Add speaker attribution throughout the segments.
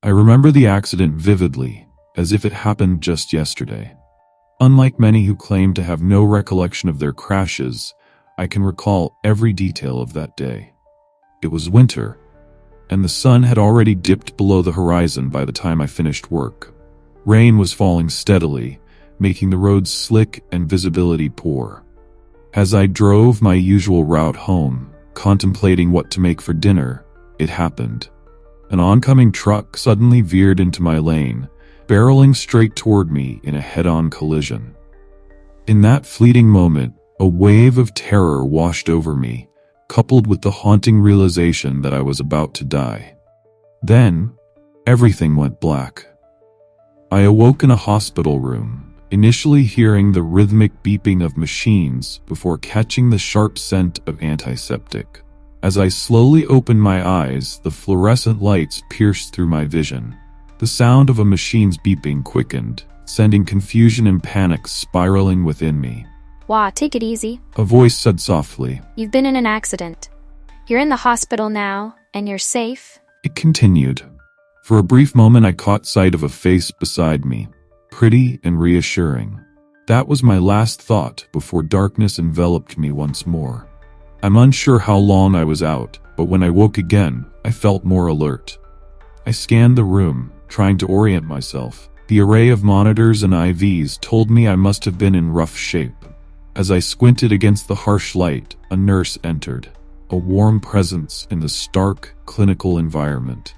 Speaker 1: I remember the accident vividly, as if it happened just yesterday. Unlike many who claim to have no recollection of their crashes, I can recall every detail of that day. It was winter, and the sun had already dipped below the horizon by the time I finished work. Rain was falling steadily, making the roads slick and visibility poor. As I drove my usual route home, contemplating what to make for dinner, it happened. An oncoming truck suddenly veered into my lane, barreling straight toward me in a head-on collision. In that fleeting moment, a wave of terror washed over me, coupled with the haunting realization that I was about to die. Then, everything went black. I awoke in a hospital room, initially hearing the rhythmic beeping of machines before catching the sharp scent of antiseptic. As I slowly opened my eyes, the fluorescent lights pierced through my vision. The sound of a machine's beeping quickened, sending confusion and panic spiraling within me.
Speaker 2: "Wah, take it easy,"
Speaker 1: a voice said softly.
Speaker 2: "You've been in an accident. You're in the hospital now, and you're safe."
Speaker 1: It continued. For a brief moment I caught sight of a face beside me, pretty and reassuring. That was my last thought before darkness enveloped me once more. I'm unsure how long I was out, but when I woke again, I felt more alert. I scanned the room, trying to orient myself. The array of monitors and IVs told me I must have been in rough shape. As I squinted against the harsh light, a nurse entered, a warm presence in the stark, clinical environment.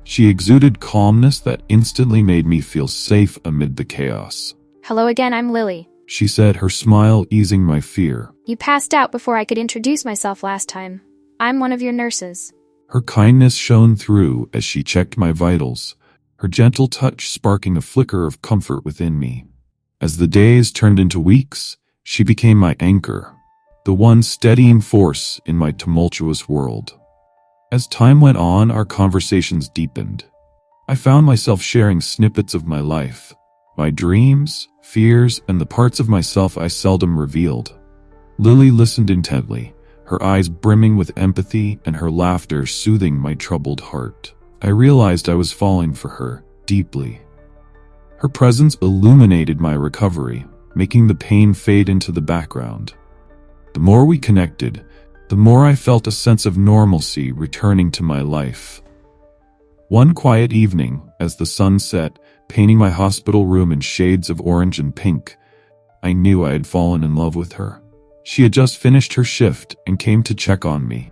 Speaker 1: She exuded calmness that instantly made me feel safe amid the chaos.
Speaker 2: "Hello again, I'm Lily,"
Speaker 1: she said, her smile easing my fear.
Speaker 2: "You passed out before I could introduce myself last time. I'm one of your nurses."
Speaker 1: Her kindness shone through as she checked my vitals, her gentle touch sparking a flicker of comfort within me. As the days turned into weeks, she became my anchor, the one steadying force in my tumultuous world. As time went on, our conversations deepened. I found myself sharing snippets of my life, my dreams, fears, and the parts of myself I seldom revealed. Lily listened intently, her eyes brimming with empathy and her laughter soothing my troubled heart. I realized I was falling for her, deeply. Her presence illuminated my recovery, making the pain fade into the background. The more we connected, the more I felt a sense of normalcy returning to my life. One quiet evening, as the sun set, painting my hospital room in shades of orange and pink, I knew I had fallen in love with her. She had just finished her shift and came to check on me,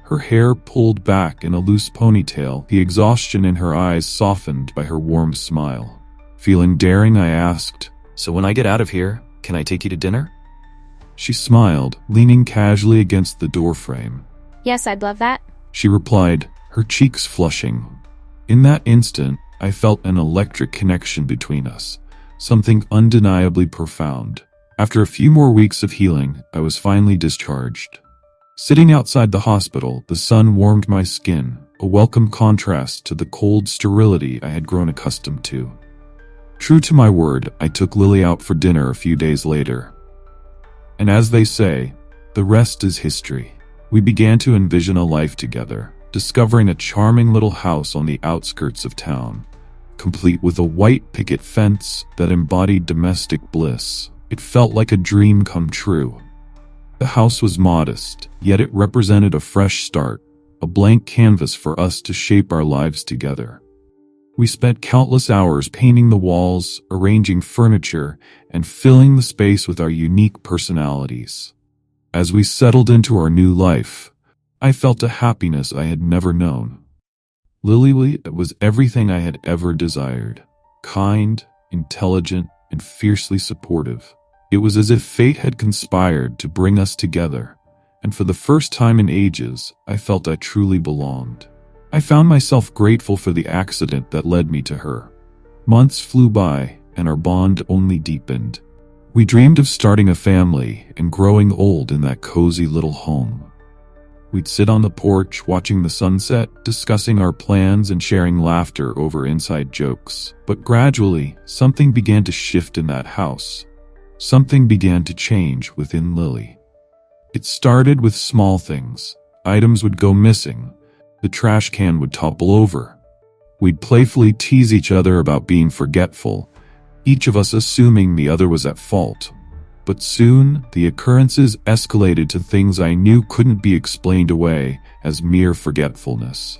Speaker 1: her hair pulled back in a loose ponytail, the exhaustion in her eyes softened by her warm smile. Feeling daring, I asked,
Speaker 3: "So when I get out of here, can I take you to dinner?"
Speaker 1: She smiled, leaning casually against the doorframe.
Speaker 2: "Yes, I'd love that,"
Speaker 1: she replied, her cheeks flushing. In that instant, I felt an electric connection between us, something undeniably profound. After a few more weeks of healing, I was finally discharged. Sitting outside the hospital, the sun warmed my skin, a welcome contrast to the cold sterility I had grown accustomed to. True to my word, I took Lily out for dinner a few days later. And as they say, the rest is history. We began to envision a life together, discovering a charming little house on the outskirts of town, complete with a white picket fence that embodied domestic bliss. It felt like a dream come true. The house was modest, yet it represented a fresh start, a blank canvas for us to shape our lives together. We spent countless hours painting the walls, arranging furniture, and filling the space with our unique personalities. As we settled into our new life, I felt a happiness I had never known. Lily was everything I had ever desired. Kind, intelligent, and fiercely supportive. It was as if fate had conspired to bring us together, and for the first time in ages, I felt I truly belonged. I found myself grateful for the accident that led me to her. Months flew by, and our bond only deepened. We dreamed of starting a family and growing old in that cozy little home. We'd sit on the porch watching the sunset, discussing our plans and sharing laughter over inside jokes. But gradually, something began to shift in that house. Something began to change within Lily. It started with small things. Items would go missing. The trash can would topple over. We'd playfully tease each other about being forgetful, each of us assuming the other was at fault. But soon, the occurrences escalated to things I knew couldn't be explained away as mere forgetfulness.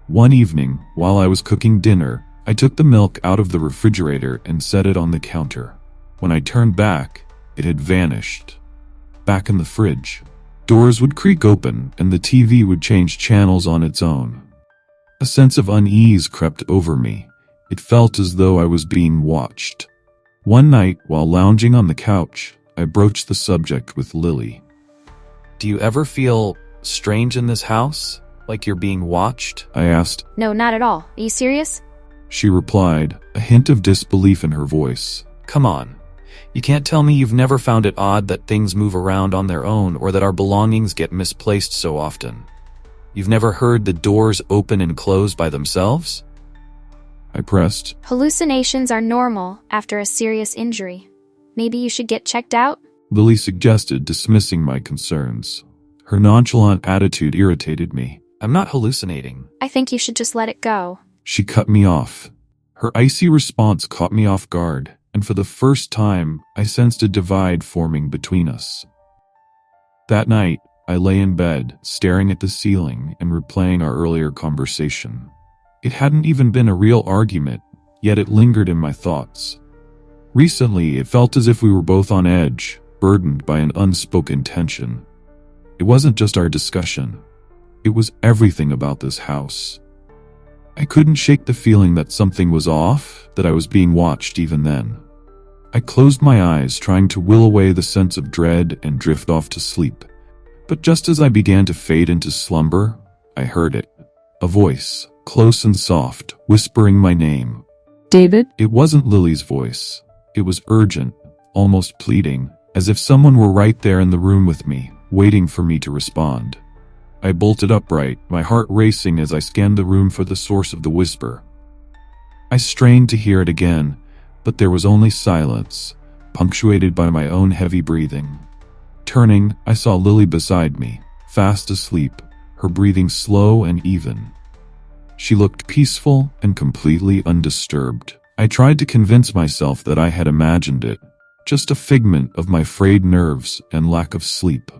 Speaker 1: One evening, while I was cooking dinner, I took the milk out of the refrigerator and set it on the counter. When I turned back, it had vanished. Back in the fridge. Doors would creak open and the TV would change channels on its own. A sense of unease crept over me. It felt as though I was being watched. One night, while lounging on the couch, I broached the subject with Lily.
Speaker 3: Do you ever feel strange in this house? Like you're being watched?
Speaker 1: I asked.
Speaker 2: No, not at all. Are you serious?
Speaker 1: She replied, a hint of disbelief in her voice.
Speaker 3: Come on. You can't tell me you've never found it odd that things move around on their own or that our belongings get misplaced so often. You've never heard the doors open and close by themselves?
Speaker 1: I pressed.
Speaker 2: Hallucinations are normal after a serious injury. Maybe you should get checked out?
Speaker 1: Lily suggested, dismissing my concerns. Her nonchalant attitude irritated me.
Speaker 3: I'm not hallucinating.
Speaker 2: I think you should just let it go.
Speaker 1: She cut me off. Her icy response caught me off guard, and for the first time, I sensed a divide forming between us. That night, I lay in bed, staring at the ceiling and replaying our earlier conversation. It hadn't even been a real argument, yet it lingered in my thoughts. Recently, it felt as if we were both on edge, burdened by an unspoken tension. It wasn't just our discussion. It was everything about this house. I couldn't shake the feeling that something was off, that I was being watched even then. I closed my eyes, trying to will away the sense of dread and drift off to sleep. But just as I began to fade into slumber, I heard it. A voice, close and soft, whispering my name.
Speaker 4: David?
Speaker 1: It wasn't Lily's voice. It was urgent, almost pleading, as if someone were right there in the room with me, waiting for me to respond. I bolted upright, my heart racing as I scanned the room for the source of the whisper. I strained to hear it again, but there was only silence, punctuated by my own heavy breathing. Turning, I saw Lily beside me, fast asleep, her breathing slow and even. She looked peaceful and completely undisturbed. I tried to convince myself that I had imagined it, just a figment of my frayed nerves and lack of sleep.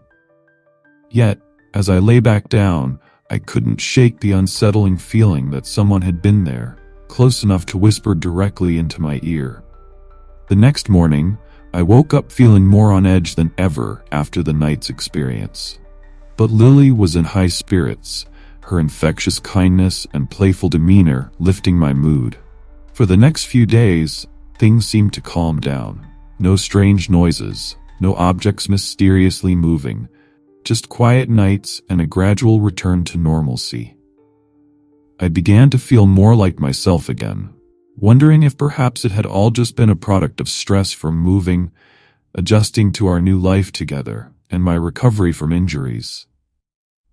Speaker 1: Yet, as I lay back down, I couldn't shake the unsettling feeling that someone had been there, close enough to whisper directly into my ear. The next morning, I woke up feeling more on edge than ever after the night's experience. But Lily was in high spirits, her infectious kindness and playful demeanor lifting my mood. For the next few days, things seemed to calm down. No strange noises, no objects mysteriously moving, just quiet nights and a gradual return to normalcy. I began to feel more like myself again, wondering if perhaps it had all just been a product of stress from moving, adjusting to our new life together, and my recovery from injuries.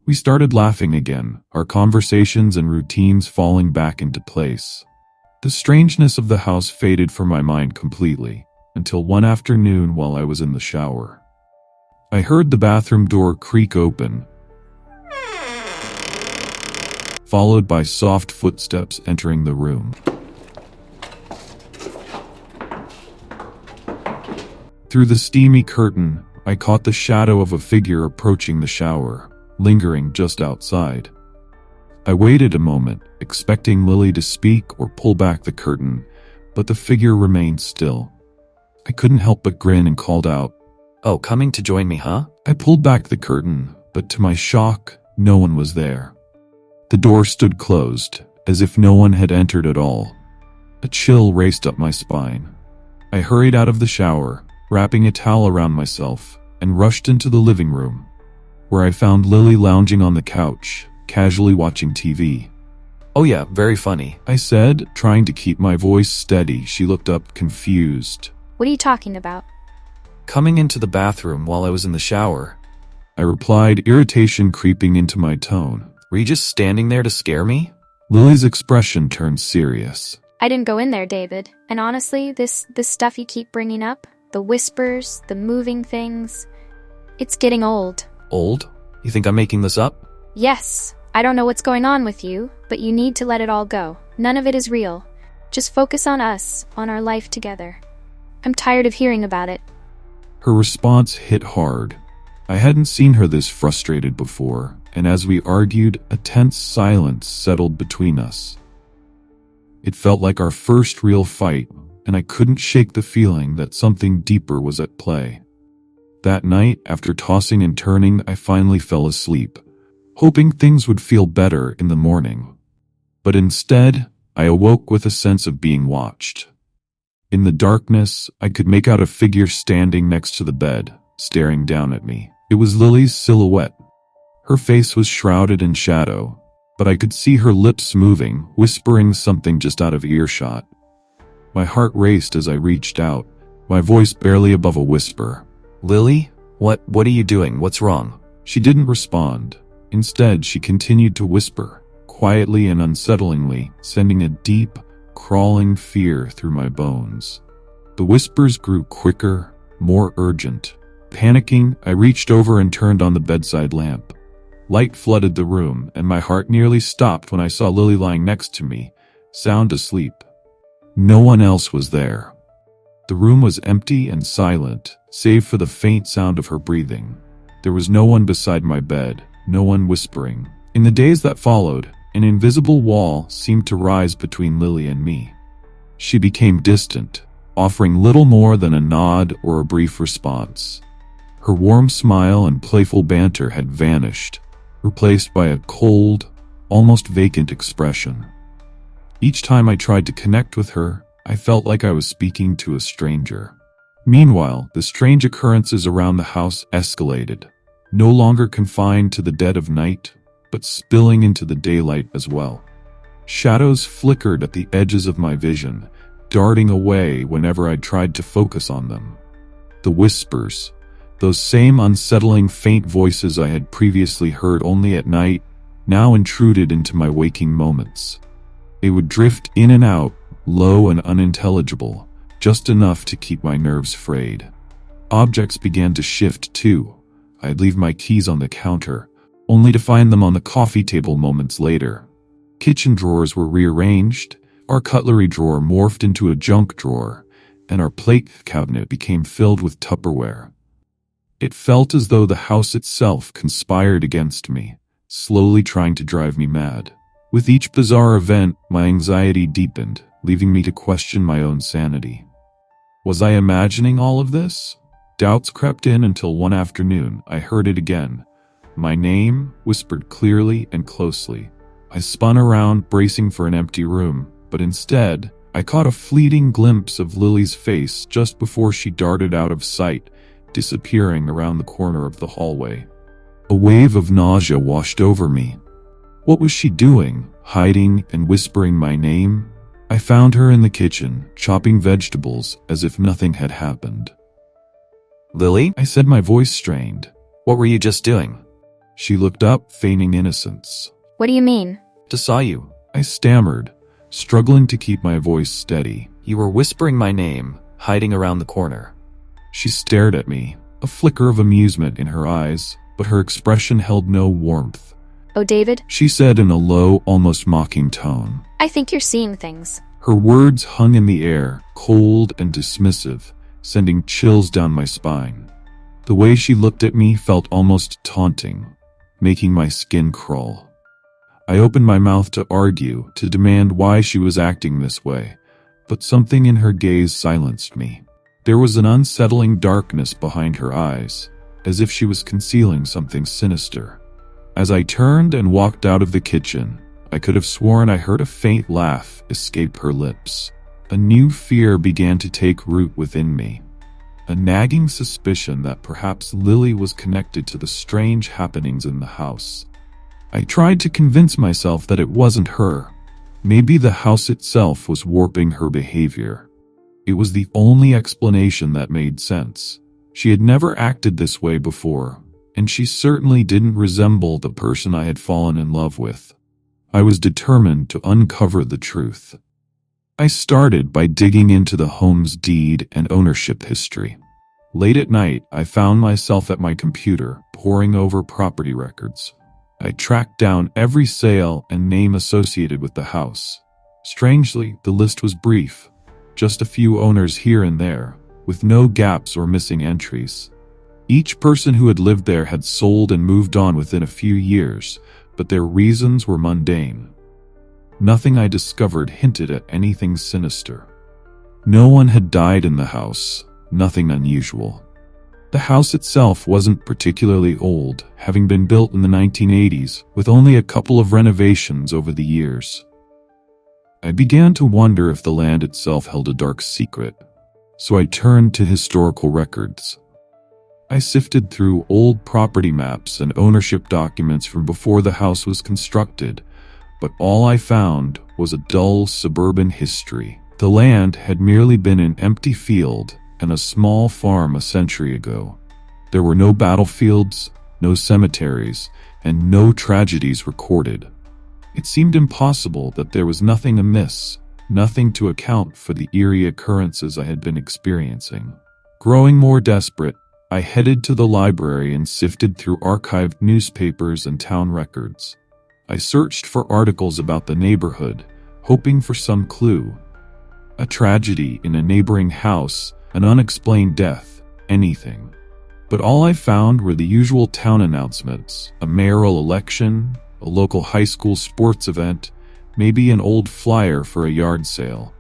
Speaker 1: We started laughing again, our conversations and routines falling back into place. The strangeness of the house faded from my mind completely, until one afternoon while I was in the shower. I heard the bathroom door creak open, followed by soft footsteps entering the room. Through the steamy curtain, I caught the shadow of a figure approaching the shower, lingering just outside. I waited a moment, expecting Lily to speak or pull back the curtain, but the figure remained still. I couldn't help but grin and called out,
Speaker 3: Oh, coming to join me, huh?
Speaker 1: I pulled back the curtain, but to my shock, no one was there. The door stood closed, as if no one had entered at all. A chill raced up my spine. I hurried out of the shower, wrapping a towel around myself, and rushed into the living room, where I found Lily lounging on the couch, casually watching TV.
Speaker 3: Oh yeah, very funny.
Speaker 1: I said, trying to keep my voice steady. She looked up, confused.
Speaker 2: What are you talking about?
Speaker 3: Coming into the bathroom while I was in the shower.
Speaker 1: I replied, irritation creeping into my tone.
Speaker 3: Were you just standing there to scare me?
Speaker 1: Lily's expression turned serious.
Speaker 2: I didn't go in there, David. And honestly, this stuff you keep bringing up, the whispers, the moving things, it's getting old.
Speaker 3: Old? You think I'm making this up?
Speaker 2: Yes, I don't know what's going on with you, but you need to let it all go. None of it is real. Just focus on us, on our life together. I'm tired of hearing about it.
Speaker 1: Her response hit hard. I hadn't seen her this frustrated before, and as we argued, a tense silence settled between us. It felt like our first real fight, and I couldn't shake the feeling that something deeper was at play. That night, after tossing and turning, I finally fell asleep, hoping things would feel better in the morning. But instead, I awoke with a sense of being watched. In the darkness, I could make out a figure standing next to the bed, staring down at me. It was Lily's silhouette. Her face was shrouded in shadow, but I could see her lips moving, whispering something just out of earshot. My heart raced as I reached out, my voice barely above a whisper.
Speaker 3: Lily? What are you doing? What's wrong?
Speaker 1: She didn't respond. Instead, she continued to whisper, quietly and unsettlingly, sending a deep, crawling fear through my bones. The whispers grew quicker, more urgent. Panicking, I reached over and turned on the bedside lamp. Light flooded the room, and my heart nearly stopped when I saw Lily lying next to me, sound asleep. No one else was there. The room was empty and silent, save for the faint sound of her breathing. There was no one beside my bed, no one whispering. In the days that followed, an invisible wall seemed to rise between Lily and me. She became distant, offering little more than a nod or a brief response. Her warm smile and playful banter had vanished, replaced by a cold, almost vacant expression. Each time I tried to connect with her, I felt like I was speaking to a stranger. Meanwhile, the strange occurrences around the house escalated, no longer confined to the dead of night, but spilling into the daylight as well. Shadows flickered at the edges of my vision, darting away whenever I tried to focus on them. The whispers, those same unsettling faint voices I had previously heard only at night, now intruded into my waking moments. They would drift in and out, low and unintelligible, just enough to keep my nerves frayed. Objects began to shift too. I'd leave my keys on the counter, only to find them on the coffee table moments later. Kitchen drawers were rearranged, our cutlery drawer morphed into a junk drawer, and our plate cabinet became filled with Tupperware. It felt as though the house itself conspired against me, slowly trying to drive me mad. With each bizarre event, my anxiety deepened, leaving me to question my own sanity. Was I imagining all of this? Doubts crept in until one afternoon I heard it again. My name, whispered clearly and closely. I spun around, bracing for an empty room, but instead, I caught a fleeting glimpse of Lily's face just before she darted out of sight, disappearing around the corner of the hallway. A wave of nausea washed over me. What was she doing, hiding and whispering my name? I found her in the kitchen, chopping vegetables as if nothing had happened.
Speaker 3: Lily?
Speaker 1: I said, my voice strained.
Speaker 3: What were you just doing?
Speaker 1: She looked up, feigning innocence.
Speaker 2: What do you mean?
Speaker 3: Just saw you.
Speaker 1: I stammered, struggling to keep my voice steady.
Speaker 3: You were whispering my name, hiding around the corner.
Speaker 1: She stared at me, a flicker of amusement in her eyes, but her expression held no warmth.
Speaker 2: Oh, David?
Speaker 1: She said in a low, almost mocking tone.
Speaker 2: I think you're seeing things.
Speaker 1: Her words hung in the air, cold and dismissive, sending chills down my spine. The way she looked at me felt almost taunting, making my skin crawl. I opened my mouth to argue, to demand why she was acting this way, but something in her gaze silenced me. There was an unsettling darkness behind her eyes, as if she was concealing something sinister. As I turned and walked out of the kitchen, I could have sworn I heard a faint laugh escape her lips. A new fear began to take root within me, a nagging suspicion that perhaps Lily was connected to the strange happenings in the house. I tried to convince myself that it wasn't her. Maybe the house itself was warping her behavior. It was the only explanation that made sense. She had never acted this way before, and she certainly didn't resemble the person I had fallen in love with. I was determined to uncover the truth. I started by digging into the home's deed and ownership history. Late at night, I found myself at my computer, poring over property records. I tracked down every sale and name associated with the house. Strangely, the list was brief, just a few owners here and there, with no gaps or missing entries. Each person who had lived there had sold and moved on within a few years, but their reasons were mundane. Nothing I discovered hinted at anything sinister. No one had died in the house, nothing unusual. The house itself wasn't particularly old, having been built in the 1980s, with only a couple of renovations over the years. I began to wonder if the land itself held a dark secret, so I turned to historical records. I sifted through old property maps and ownership documents from before the house was constructed, but all I found was a dull suburban history. The land had merely been an empty field and a small farm a century ago. There were no battlefields, no cemeteries, and no tragedies recorded. It seemed impossible that there was nothing amiss, nothing to account for the eerie occurrences I had been experiencing. Growing more desperate, I headed to the library and sifted through archived newspapers and town records. I searched for articles about the neighborhood, hoping for some clue. A tragedy in a neighboring house, an unexplained death, anything. But all I found were the usual town announcements, a mayoral election, a local high school sports event, maybe an old flyer for a yard sale.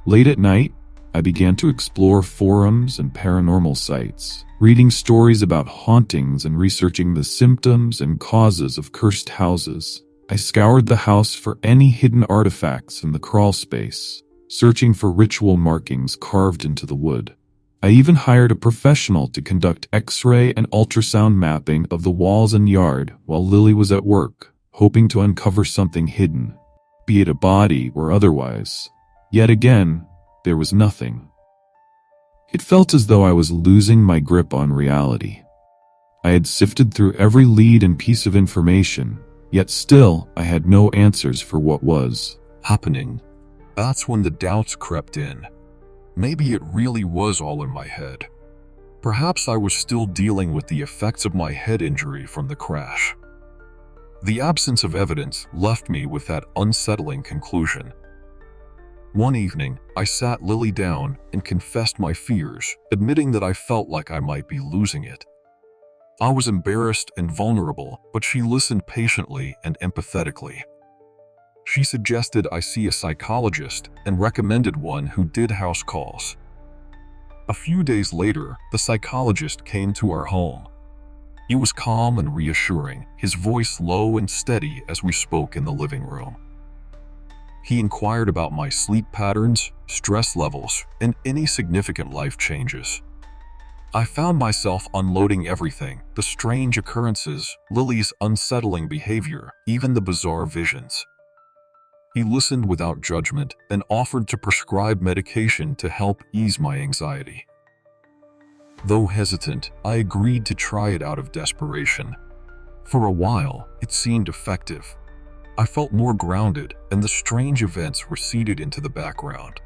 Speaker 1: Late at night, I began to explore forums and paranormal sites, reading stories about hauntings and researching the symptoms and causes of cursed houses. I scoured the house for any hidden artifacts in the crawl space, searching for ritual markings carved into the wood. I even hired a professional to conduct X-ray and ultrasound mapping of the walls and yard while Lily was at work, hoping to uncover something hidden, be it a body or otherwise. Yet again, there was nothing. It felt as though I was losing my grip on reality. I had sifted through every lead and piece of information, yet still I had no answers for what was
Speaker 4: happening. That's when the doubts crept in. Maybe it really was all in my head. Perhaps I was still dealing with the effects of my head injury from the crash. The absence of evidence left me with that unsettling conclusion. One evening, I sat Lily down and confessed my fears, admitting that I felt like I might be losing it. I was embarrassed and vulnerable, but she listened patiently and empathetically. She suggested I see a psychologist and recommended one who did house calls. A few days later, the psychologist came to our home. He was calm and reassuring, his voice low and steady as we spoke in the living room. He inquired about my sleep patterns, stress levels, and any significant life changes. I found myself unloading everything, the strange occurrences, Lily's unsettling behavior, even the bizarre visions. He listened without judgment and offered to prescribe medication to help ease my anxiety. Though hesitant, I agreed to try it out of desperation. For a while, it seemed effective. I felt more grounded, and the strange events receded into the background.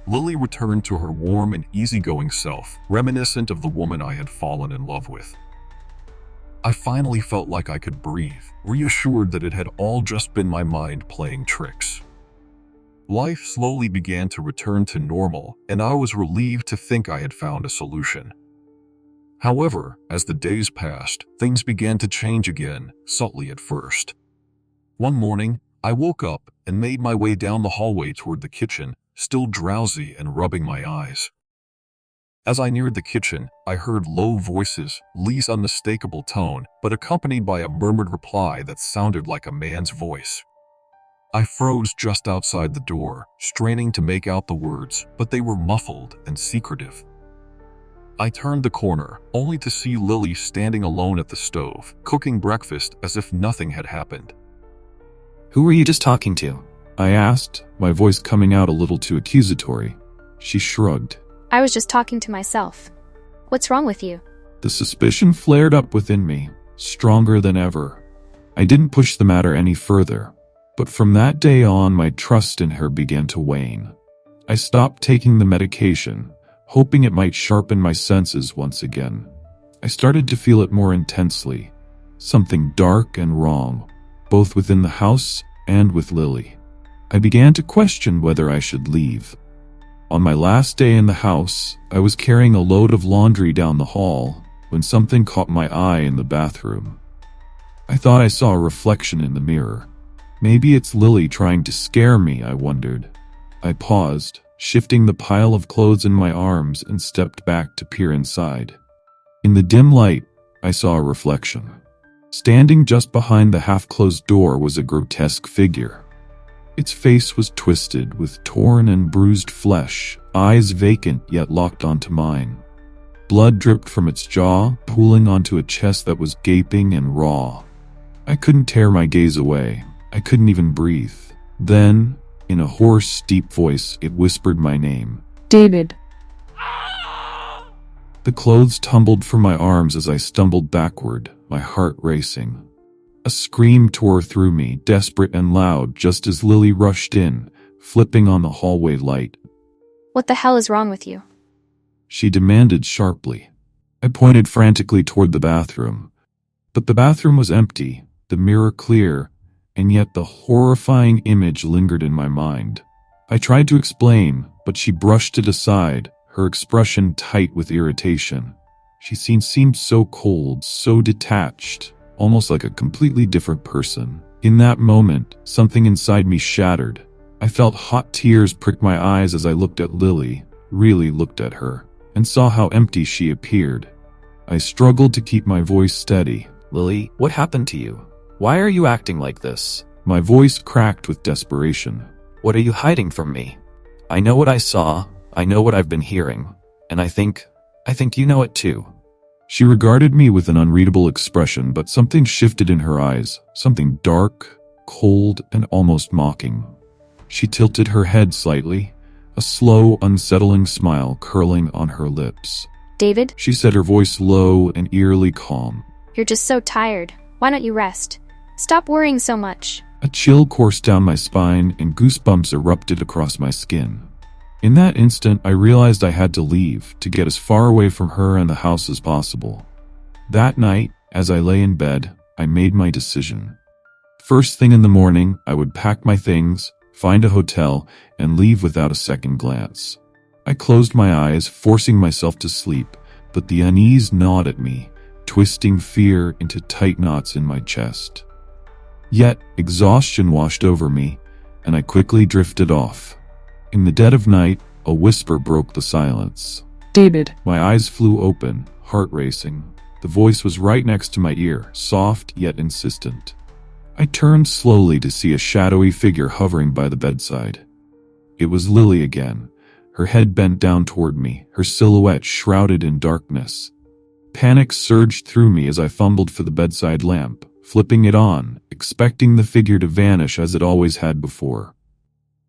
Speaker 4: Lily returned to her warm and easygoing self, reminiscent of the woman I had fallen in love with. I finally felt like I could breathe, reassured that it had all just been my mind playing tricks. Life slowly began to return to normal, and I was relieved to think I had found a solution. However, as the days passed, things began to change again, subtly at first. One morning, I woke up and made my way down the hallway toward the kitchen, still drowsy and rubbing my eyes. As I neared the kitchen, I heard low voices, Lee's unmistakable tone, but accompanied by a murmured reply that sounded like a man's voice. I froze just outside the door, straining to make out the words, but they were muffled and secretive. I turned the corner, only to see Lily standing alone at the stove, cooking breakfast as if nothing had happened.
Speaker 3: Who were you just talking to?
Speaker 1: I asked, my voice coming out a little too accusatory. She shrugged.
Speaker 2: I was just talking to myself. What's wrong with you?
Speaker 1: The suspicion flared up within me, stronger than ever. I didn't push the matter any further, but from that day on my trust in her began to wane. I stopped taking the medication, hoping it might sharpen my senses once again. I started to feel it more intensely, something dark and wrong, both within the house and with Lily. I began to question whether I should leave. On my last day in the house, I was carrying a load of laundry down the hall when something caught my eye in the bathroom. I thought I saw a reflection in the mirror. Maybe it's Lily trying to scare me, I wondered. I paused, shifting the pile of clothes in my arms, and stepped back to peer inside. In the dim light, I saw a reflection. Standing just behind the half-closed door was a grotesque figure. Its face was twisted with torn and bruised flesh, eyes vacant yet locked onto mine. Blood dripped from its jaw, pooling onto a chest that was gaping and raw. I couldn't tear my gaze away. I couldn't even breathe. Then, in a hoarse, deep voice, it whispered my name.
Speaker 5: David.
Speaker 1: The clothes tumbled from my arms as I stumbled backward, my heart racing. A scream tore through me, desperate and loud, just as Lily rushed in, flipping on the hallway light.
Speaker 2: What the hell is wrong with you?
Speaker 1: She demanded sharply. I pointed frantically toward the bathroom. But the bathroom was empty, the mirror clear, and yet the horrifying image lingered in my mind. I tried to explain, but she brushed it aside, her expression tight with irritation. She seemed so cold, so detached, almost like a completely different person. In that moment, something inside me shattered. I felt hot tears prick my eyes as I looked at Lily, really looked at her, and saw how empty she appeared. I struggled to keep my voice steady.
Speaker 3: Lily, what happened to you? Why are you acting like this?
Speaker 1: My voice cracked with desperation.
Speaker 3: What are you hiding from me? I know what I saw, I know what I've been hearing, and I think you know it too.
Speaker 1: She regarded me with an unreadable expression, but something shifted in her eyes, something dark, cold, and almost mocking. She tilted her head slightly, a slow, unsettling smile curling on her lips.
Speaker 2: David?
Speaker 1: She said, her voice low and eerily calm.
Speaker 2: You're just so tired. Why don't you rest? Stop worrying so much.
Speaker 1: A chill coursed down my spine and goosebumps erupted across my skin. In that instant, I realized I had to leave, to get as far away from her and the house as possible. That night, as I lay in bed, I made my decision. First thing in the morning, I would pack my things, find a hotel, and leave without a second glance. I closed my eyes, forcing myself to sleep, but the unease gnawed at me, twisting fear into tight knots in my chest. Yet, exhaustion washed over me, and I quickly drifted off. In the dead of night, a whisper broke the silence.
Speaker 5: David.
Speaker 1: My eyes flew open, heart racing. The voice was right next to my ear, soft yet insistent. I turned slowly to see a shadowy figure hovering by the bedside. It was Lily again, her head bent down toward me, her silhouette shrouded in darkness. Panic surged through me as I fumbled for the bedside lamp, flipping it on, expecting the figure to vanish as it always had before.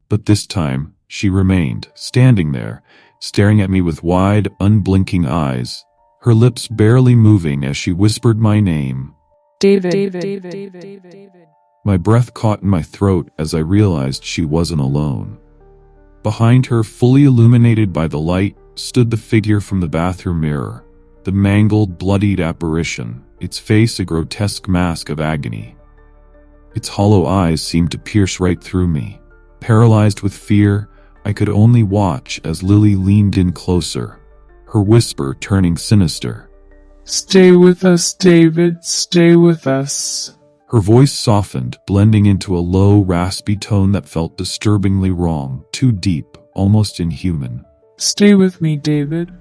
Speaker 1: But this time, she remained, standing there, staring at me with wide, unblinking eyes, her lips barely moving as she whispered my name.
Speaker 5: David.
Speaker 1: My breath caught in my throat as I realized she wasn't alone. Behind her, fully illuminated by the light, stood the figure from the bathroom mirror, the mangled, bloodied apparition, its face a grotesque mask of agony. Its hollow eyes seemed to pierce right through me. Paralyzed with fear, I could only watch as Lily leaned in closer, her whisper turning sinister.
Speaker 5: Stay with us, David. Stay with us.
Speaker 1: Her voice softened, blending into a low, raspy tone that felt disturbingly wrong, too deep, almost inhuman.
Speaker 5: Stay with me, David.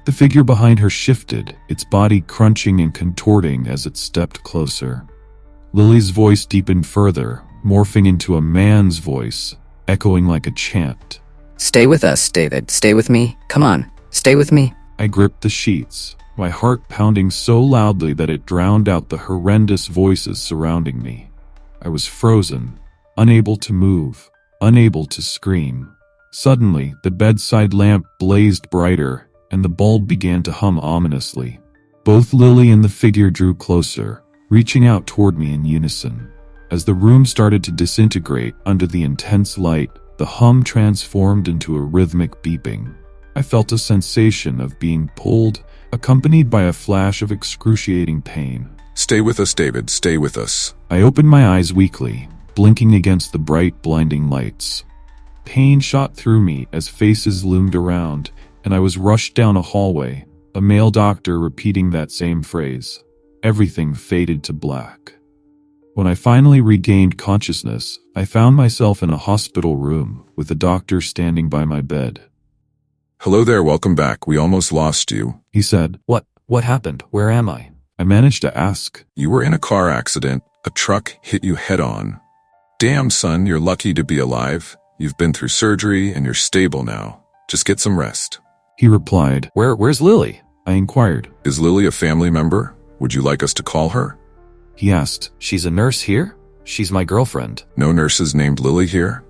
Speaker 1: The figure behind her shifted, its body crunching and contorting as it stepped closer. Lily's voice deepened further, morphing into a man's voice, echoing like a chant.
Speaker 6: Stay with us, David. Stay with me. Come on, stay with me.
Speaker 1: I gripped the sheets, my heart pounding so loudly that it drowned out the horrendous voices surrounding me. I was frozen, unable to move, unable to scream. Suddenly, the bedside lamp blazed brighter, and the bulb began to hum ominously. Both Lily and the figure drew closer, reaching out toward me in unison. As the room started to disintegrate under the intense light, the hum transformed into a rhythmic beeping. I felt a sensation of being pulled, accompanied by a flash of excruciating pain.
Speaker 7: Stay with us, David, stay with us.
Speaker 1: I opened my eyes weakly, blinking against the bright, blinding lights. Pain shot through me as faces loomed around, and I was rushed down a hallway, a male doctor repeating that same phrase. Everything faded to black. When I finally regained consciousness, I found myself in a hospital room with a doctor standing by my bed.
Speaker 7: Hello there, welcome back. We almost lost you.
Speaker 1: He said.
Speaker 3: What happened? Where am I?
Speaker 1: I managed to ask.
Speaker 7: You were in a car accident. A truck hit you head on. Damn, son, you're lucky to be alive. You've been through surgery and you're stable now. Just get some rest.
Speaker 1: He replied.
Speaker 3: Where's Lily?
Speaker 1: I inquired.
Speaker 7: Is Lily a family member? Would you like us to call her?
Speaker 1: He asked.
Speaker 3: She's a nurse here? She's my girlfriend.
Speaker 7: No nurses named Lily here?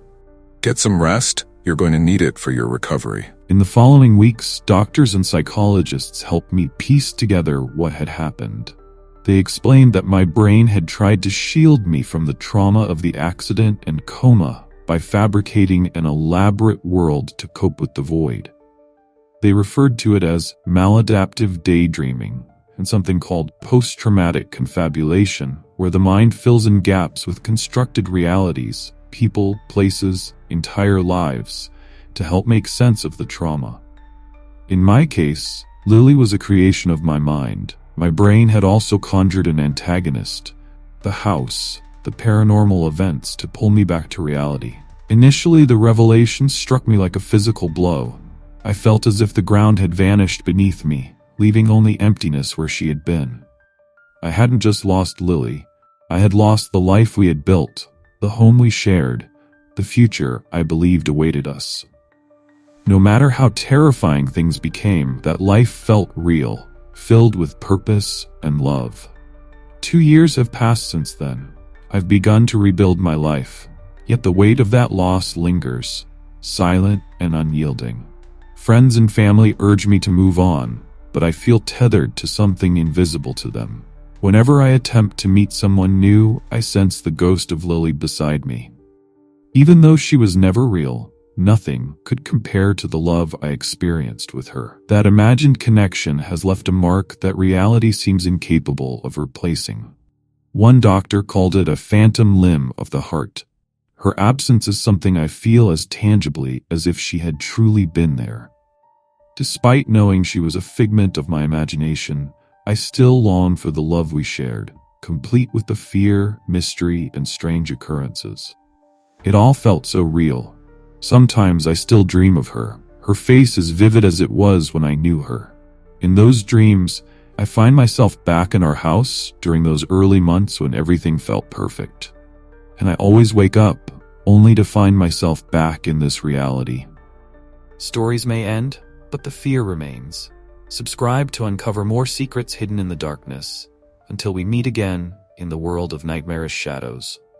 Speaker 7: Get some rest. You're going to need it for your recovery.
Speaker 1: In the following weeks, doctors and psychologists helped me piece together what had happened. They explained that my brain had tried to shield me from the trauma of the accident and coma by fabricating an elaborate world to cope with the void. They referred to it as maladaptive daydreaming and something called post-traumatic confabulation, where the mind fills in gaps with constructed realities, people, places, entire lives, to help make sense of the trauma. In my case, Lily was a creation of my mind. My brain had also conjured an antagonist, the house, the paranormal events, to pull me back to reality. Initially, the revelation struck me like a physical blow. I felt as if the ground had vanished beneath me, leaving only emptiness where she had been. I hadn't just lost Lily. I had lost the life we had built, the home we shared, the future I believed awaited us. No matter how terrifying things became, that life felt real, filled with purpose and love. 2 years have passed since then. I've begun to rebuild my life, yet the weight of that loss lingers, silent and unyielding. Friends and family urge me to move on, but I feel tethered to something invisible to them. Whenever I attempt to meet someone new, I sense the ghost of Lily beside me. Even though she was never real, nothing could compare to the love I experienced with her. That imagined connection has left a mark that reality seems incapable of replacing. One doctor called it a phantom limb of the heart. Her absence is something I feel as tangibly as if she had truly been there. Despite knowing she was a figment of my imagination, I still long for the love we shared, complete with the fear, mystery, and strange occurrences. It all felt so real. Sometimes I still dream of her, her face as vivid as it was when I knew her. In those dreams, I find myself back in our house during those early months when everything felt perfect. And I always wake up, only to find myself back in this reality.
Speaker 3: Stories may end, but the fear remains. Subscribe to uncover more secrets hidden in the darkness. Until we meet again in the world of nightmarish shadows.